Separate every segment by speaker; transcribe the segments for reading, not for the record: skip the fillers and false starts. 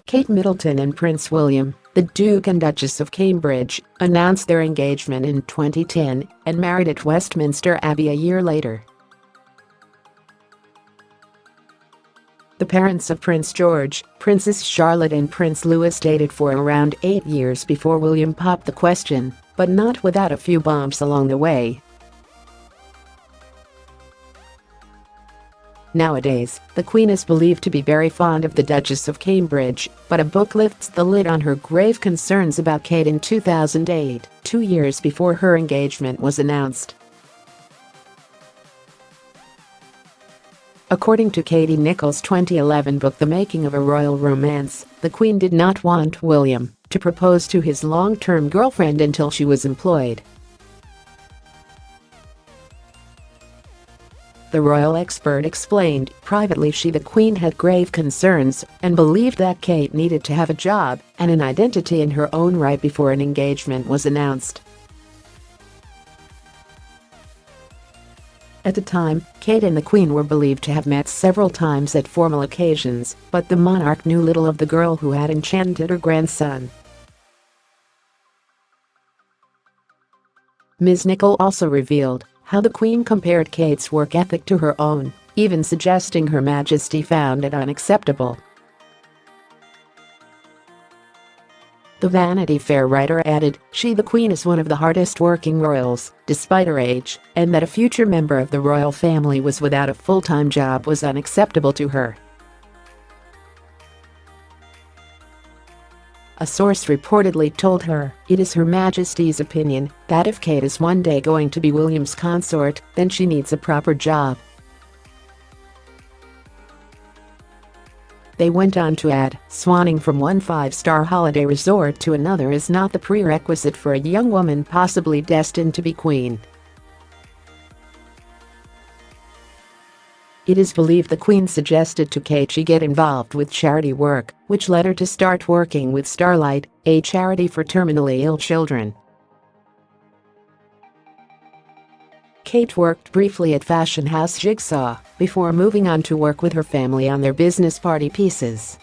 Speaker 1: Kate Middleton and Prince William, the Duke and Duchess of Cambridge, announced their engagement in 2010 and married at Westminster Abbey a year later. The parents of Prince George, Princess Charlotte and Prince Louis dated for around 8 years before William popped the question, but not without a few bumps along the way. Nowadays, the Queen is believed to be very fond of the Duchess of Cambridge, but a book lifts the lid on her grave concerns about Kate in 2008, 2 years before her engagement was announced. According to Katie Nicholls' 2011 book The Making of a Royal Romance, the Queen did not want William to propose to his long-term girlfriend until she was employed. The royal expert explained, privately the Queen had grave concerns and believed that Kate needed to have a job and an identity in her own right before an engagement was announced. At the time, Kate and the Queen were believed to have met several times at formal occasions, but the monarch knew little of the girl who had enchanted her grandson. Ms. Nicholl also revealed how the Queen compared Kate's work ethic to her own, even suggesting Her Majesty found it unacceptable. The Vanity Fair writer added, the Queen is one of the hardest working royals, despite her age, and that a future member of the royal family was without a full-time job was unacceptable to her. A source reportedly told her, it is Her Majesty's opinion that if Kate is one day going to be William's consort, then she needs a proper job. They went on to add, Swanning from one 5-star holiday resort to another is not the prerequisite for a young woman possibly destined to be queen. It is believed the Queen suggested to Kate she get involved with charity work, which led her to start working with Starlight, a charity for terminally ill children. Kate worked briefly at fashion house Jigsaw before moving on to work with her family on their business party pieces.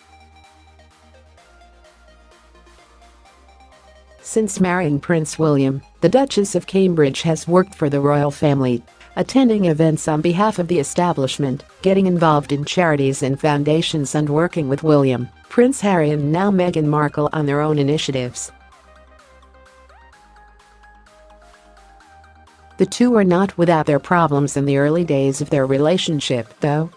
Speaker 1: Since marrying Prince William, the Duchess of Cambridge has worked for the royal family, attending events on behalf of the establishment, getting involved in charities and foundations and working with William, Prince Harry and now Meghan Markle on their own initiatives. The two were not without their problems in the early days of their relationship, though.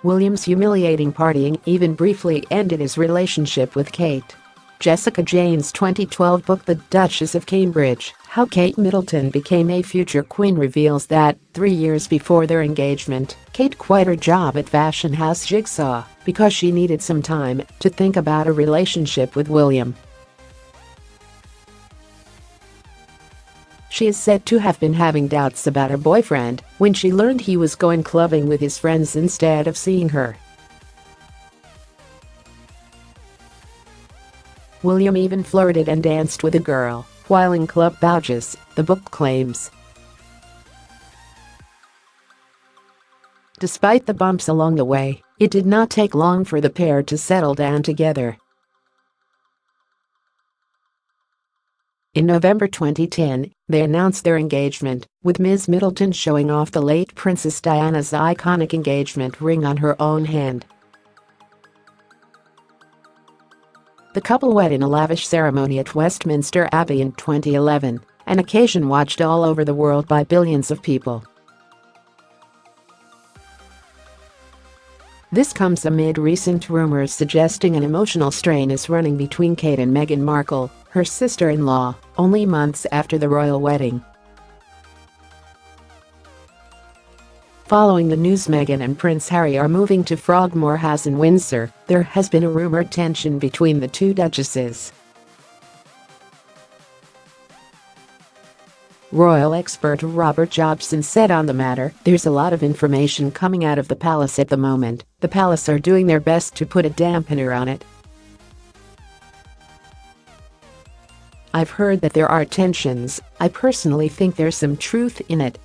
Speaker 1: William's humiliating partying even briefly ended his relationship with Kate Jessica Jayne's 2012 book The Duchess of Cambridge, How Kate Middleton Became a Future Queen reveals that, 3 years before their engagement, Kate quit her job at fashion house Jigsaw because she needed some time to think about a relationship with William. She is said to have been having doubts about her boyfriend when she learned he was going clubbing with his friends instead of seeing her. William even flirted and danced with a girl while in Club Boujis, the book claims. Despite the bumps along the way, it did not take long for the pair to settle down together. In November 2010, they announced their engagement, with Ms. Middleton showing off the late Princess Diana's iconic engagement ring on her own hand. The couple wed in a lavish ceremony at Westminster Abbey in 2011, an occasion watched all over the world by billions of people. This comes amid recent rumors suggesting an emotional strain is running between Kate and Meghan Markle, her sister-in-law, only months after the royal wedding. Following the news Meghan and Prince Harry are moving to Frogmore House in Windsor, there has been a rumored tension between the two duchesses. Royal expert Robert Jobson said on the matter, "There's a lot of information coming out of the palace at the moment. The palace are doing their best to put a dampener on it. I've heard that there are tensions. I personally think there's some truth in it.